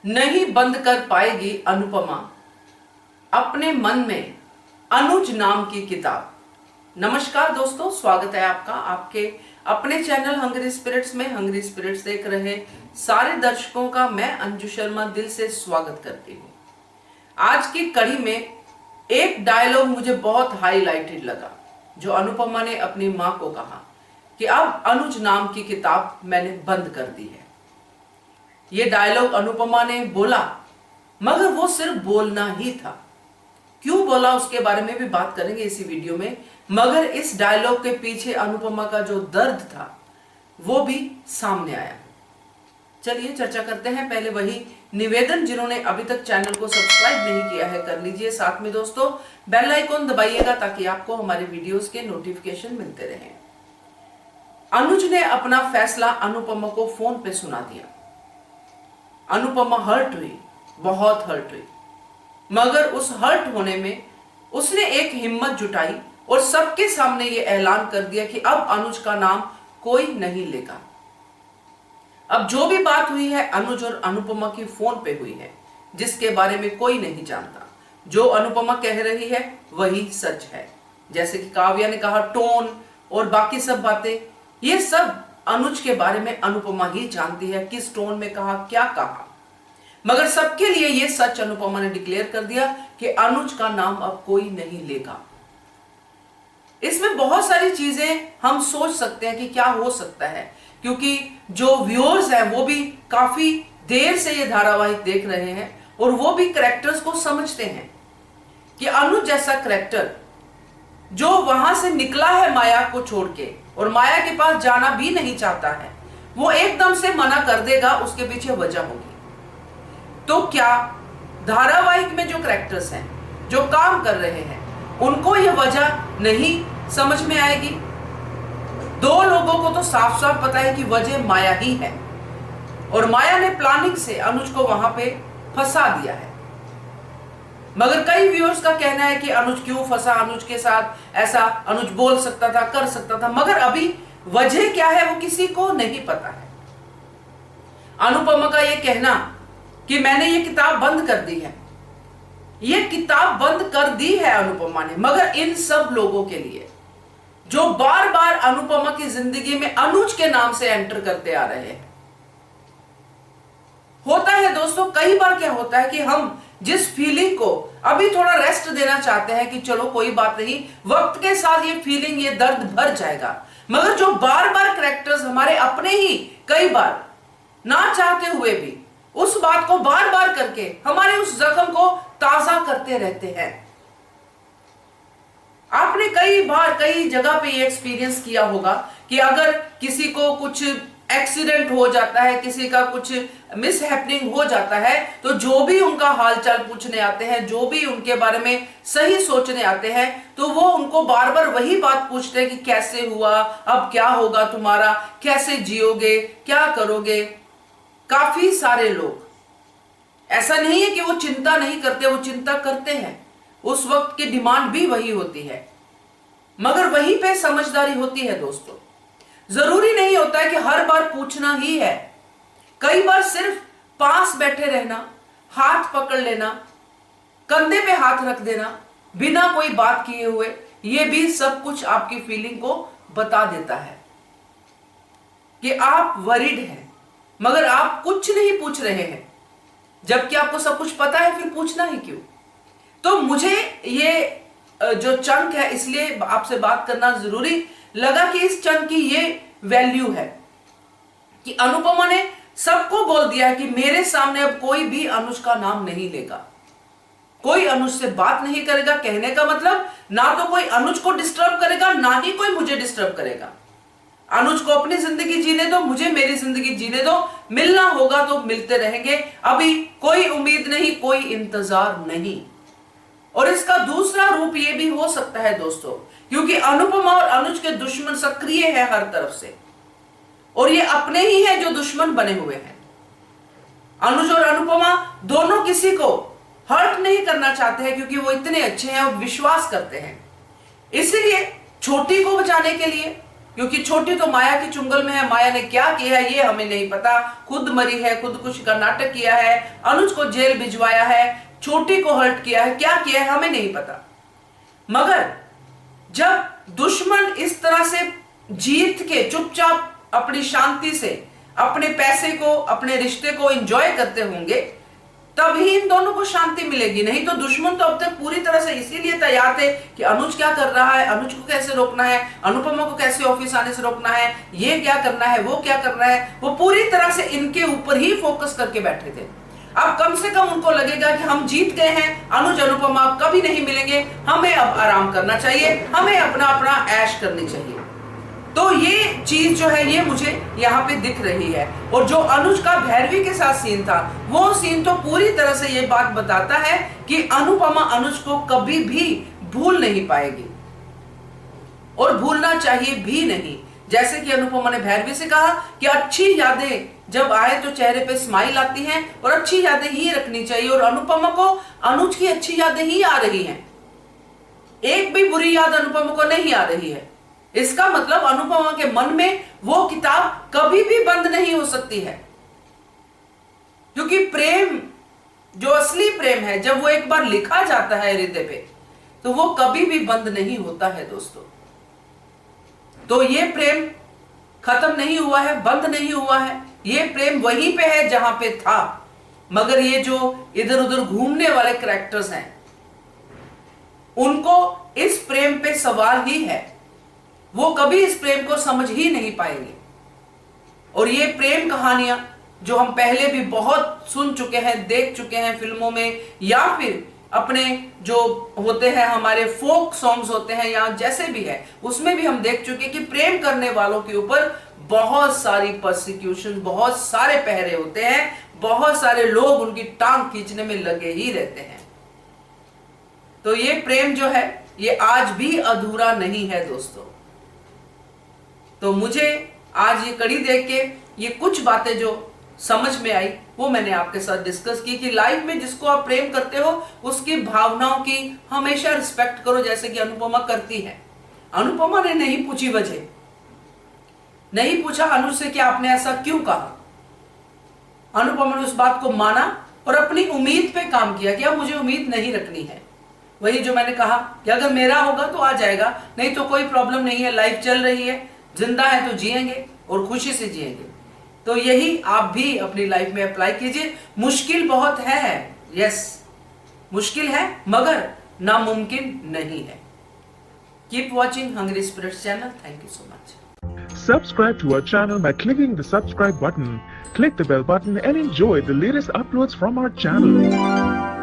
नहीं बंद कर पाएगी अनुपमा अपने मन में अनुज नाम की किताब। नमस्कार दोस्तों, स्वागत है आपका आपके अपने चैनल हंग्री स्पिरिट्स में। हंग्री स्पिरिट्स देख रहे सारे दर्शकों का मैं अंजू शर्मा दिल से स्वागत करती हूँ। आज की कड़ी में एक डायलॉग मुझे बहुत हाईलाइटेड लगा, जो अनुपमा ने अपनी माँ को कहा कि अब अनुज नाम की किताब मैंने बंद कर दी है। ये डायलॉग अनुपमा ने बोला, मगर वो सिर्फ बोलना ही था। क्यों बोला उसके बारे में भी बात करेंगे इसी वीडियो में, मगर इस डायलॉग के पीछे अनुपमा का जो दर्द था वो भी सामने आया। चलिए चर्चा करते हैं। पहले वही निवेदन, जिन्होंने अभी तक चैनल को सब्सक्राइब नहीं किया है कर लीजिए। साथ में दोस्तों बेल आइकॉन दबाइएगा ताकि आपको हमारे वीडियोस के नोटिफिकेशन मिलते रहें। अनुज ने अपना फैसला अनुपमा को फोन पे सुना दिया। अनुपमा हर्ट हुई, बहुत हर्ट हुई, मगर उस हर्ट होने में उसने एक हिम्मत जुटाई और सबके सामने ये ऐलान कर दिया कि अब अनुज का नाम कोई नहीं लेगा। अब जो भी बात हुई है अनुज और अनुपमा की फोन पे हुई है, जिसके बारे में कोई नहीं जानता। जो अनुपमा कह रही है वही सच है। जैसे कि काव्या ने कहा, टोन और बाकी सब बातें, ये सब अनुज के बारे में अनुपमा ही जानती है, किस टोन में कहा, क्या कहा। मगर सबके लिए ये सच अनुपमा ने डिक्लेयर कर दिया कि अनुज का नाम अब कोई नहीं लेगा। इसमें बहुत सारी चीजें हम सोच सकते हैं कि क्या हो सकता है, क्योंकि जो व्यूअर्स हैं वो भी काफी देर से ये धारावाहिक देख रहे हैं और वो भी कैरेक्टर्स को समझते हैं कि अनुज जैसा कैरेक्टर जो वहां से निकला है माया को छोड़ के और माया के पास जाना भी नहीं चाहता है, वो एकदम से मना कर देगा, उसके पीछे वजह होगी। तो क्या धारावाहिक में जो कैरेक्टर्स हैं, जो काम कर रहे हैं, उनको यह वजह नहीं समझ में आएगी? दो लोगों को तो साफ साफ पता है कि वजह माया ही है और माया ने प्लानिंग से अनुज को वहां पे फंसा दिया है। मगर कई व्यूअर्स का कहना है कि अनुज क्यों फंसा, अनुज के साथ ऐसा अनुज बोल सकता था, कर सकता था, मगर अभी वजह क्या है वो किसी को नहीं पता है। अनुपमा का ये कहना कि मैंने ये किताब बंद कर दी है, ये किताब बंद कर दी है अनुपमा ने, मगर इन सब लोगों के लिए जो बार बार अनुपमा की जिंदगी में अनुज के नाम से एंटर करते आ रहे हैं। होता है दोस्तों, कई बार क्या होता है कि हम जिस फीलिंग को अभी थोड़ा रेस्ट देना चाहते हैं कि चलो कोई बात नहीं, वक्त के साथ ये फीलिंग, ये दर्द भर जाएगा, मगर जो बार बार कैरेक्टर्स हमारे अपने ही कई बार ना चाहते हुए भी उस बात को बार बार करके हमारे उस जख्म को ताजा करते रहते हैं। आपने कई बार कई जगह पे ये एक्सपीरियंस किया होगा कि अगर किसी को कुछ एक्सीडेंट हो जाता है, किसी का कुछ मिसहैपनिंग हो जाता है, तो जो भी उनका हालचाल पूछने आते हैं, जो भी उनके बारे में सही सोचने आते हैं, तो वो उनको बार बार वही बात पूछते हैं कि कैसे हुआ, अब क्या होगा तुम्हारा, कैसे जियोगे, क्या करोगे। काफी सारे लोग, ऐसा नहीं है कि वो चिंता नहीं करते, वो चिंता करते हैं, उस वक्त की डिमांड भी वही होती है, मगर वहीं पे समझदारी होती है दोस्तों। जरूरी नहीं होता है कि हर बार पूछना ही है। कई बार सिर्फ पास बैठे रहना, हाथ पकड़ लेना, कंधे पे हाथ रख देना, बिना कोई बात किए हुए, ये भी सब कुछ आपकी फीलिंग को बता देता है कि आप वरीड हैं, मगर आप कुछ नहीं पूछ रहे हैं, जबकि आपको सब कुछ पता है, फिर पूछना ही क्यों? तो मुझे ये जो चंक है, इसलिए आपसे बात करना जरूरी लगा कि इस चंक की ये वैल्यू है कि अनुपमा ने सबको बोल दिया है कि मेरे सामने अब कोई भी अनुज का नाम नहीं लेगा, कोई अनुज से बात नहीं करेगा। कहने का मतलब, ना तो कोई अनुज को डिस्टर्ब करेगा, ना ही कोई मुझे डिस्टर्ब करेगा। अनुज को अपनी जिंदगी जीने दो, मुझे मेरी जिंदगी जीने दो, मिलना होगा तो मिलते रहेंगे, अभी कोई उम्मीद नहीं, कोई इंतजार नहीं। और इसका दूसरा रूप ये भी हो सकता है दोस्तों, क्योंकि अनुपमा और अनुज के दुश्मन सक्रिय है हर तरफ से, और ये अपने ही है जो दुश्मन बने हुए हैं। अनुज और अनुपमा दोनों किसी को हर्ट नहीं करना चाहते हैं, क्योंकि वो इतने अच्छे हैं और विश्वास करते हैं। इसलिए छोटी को बचाने के लिए क्योंकि छोटी तो माया की चुंगल में है। माया ने क्या किया है ये हमें नहीं पता, खुद मरी है, खुदकुशी का नाटक किया है, अनुज को जेल भिजवाया है, छोटी को हर्ट किया है, क्या किया है हमें नहीं पता। मगर जब दुश्मन इस तरह से जीत के चुपचाप अपनी शांति से अपने पैसे को, अपने रिश्ते को एंजॉय करते होंगे, तभी इन दोनों को शांति मिलेगी। नहीं तो दुश्मन तो अब तक पूरी तरह से इसीलिए तैयार थे कि अनुज क्या कर रहा है, अनुज को कैसे रोकना है, अनुपमा को कैसे ऑफिस आने से रोकना है, ये क्या करना है, वो क्या करना है, वो पूरी तरह से इनके ऊपर ही फोकस करके बैठे थे। अब कम से कम उनको लगेगा कि हम जीत गए हैं, अनुज अनुपमा कभी नहीं मिलेंगे, हमें अब आराम करना चाहिए, हमें अपना अपना ऐश करनी चाहिए। तो ये चीज जो है ये मुझे यहाँ पे दिख रही है। और जो अनुज का भैरवी के साथ सीन था, वो सीन तो पूरी तरह से ये बात बताता है कि अनुपमा अनुज को कभी भी भूल नहीं पाएगी और भूलना चाहिए भी नहीं। जैसे कि अनुपमा ने भैरवी से कहा कि अच्छी यादें जब आए तो चेहरे पे स्माइल आती हैं और अच्छी यादें ही रखनी चाहिए, और अनुपमा को अनुज की अच्छी यादें ही आ रही हैं, एक भी बुरी याद अनुपमा को नहीं आ रही है। इसका मतलब अनुपमा के मन में वो किताब कभी भी बंद नहीं हो सकती है, क्योंकि प्रेम जो असली प्रेम है, जब वो एक बार लिखा जाता है हृदय पे, तो वो कभी भी बंद नहीं होता है दोस्तों। तो ये प्रेम खत्म नहीं हुआ है, बंद नहीं हुआ है, ये प्रेम वहीं पे है जहां पे था। मगर ये जो इधर उधर घूमने वाले कैरेक्टर्स हैं, उनको इस प्रेम पे सवाल ही है, वो कभी इस प्रेम को समझ ही नहीं पाएंगे। और ये प्रेम कहानियां जो हम पहले भी बहुत सुन चुके हैं, देख चुके हैं फिल्मों में, या फिर अपने जो होते हैं हमारे फोक सॉन्ग्स होते हैं या जैसे भी है, उसमें भी हम देख चुके कि प्रेम करने वालों के ऊपर बहुत सारी परसिक्यूशन, बहुत सारे पहरे होते हैं, बहुत सारे लोग उनकी टांग खींचने में लगे ही रहते हैं। तो ये प्रेम जो है ये आज भी अधूरा नहीं है दोस्तों। तो मुझे आज ये कड़ी देख के ये कुछ बातें जो समझ में आई वो मैंने आपके साथ डिस्कस की कि लाइफ में जिसको आप प्रेम करते हो उसकी भावनाओं की हमेशा रिस्पेक्ट करो, जैसे कि अनुपमा करती है। अनुपमा ने नहीं पूछी वजह, नहीं पूछा अनुज से कि आपने ऐसा क्यों कहा। अनुपमा ने उस बात को माना और अपनी उम्मीद पे काम किया कि अब मुझे उम्मीद नहीं रखनी है। वही जो मैंने कहा कि अगर मेरा होगा तो आ जाएगा, नहीं तो कोई प्रॉब्लम नहीं है, लाइफ चल रही है, जिंदा है तो जिएंगे और खुशी से जिएंगे। तो यही आप भी अपनी लाइफ में अप्लाई कीजिए। मुश्किल बहुत है, यस मुश्किल है, मगर नामुमकिन नहीं है। Keep watching Hungry Spirits channel. Thank you so much. Subscribe to our channel by clicking the subscribe button. Click the bell button and enjoy the latest uploads from our channel.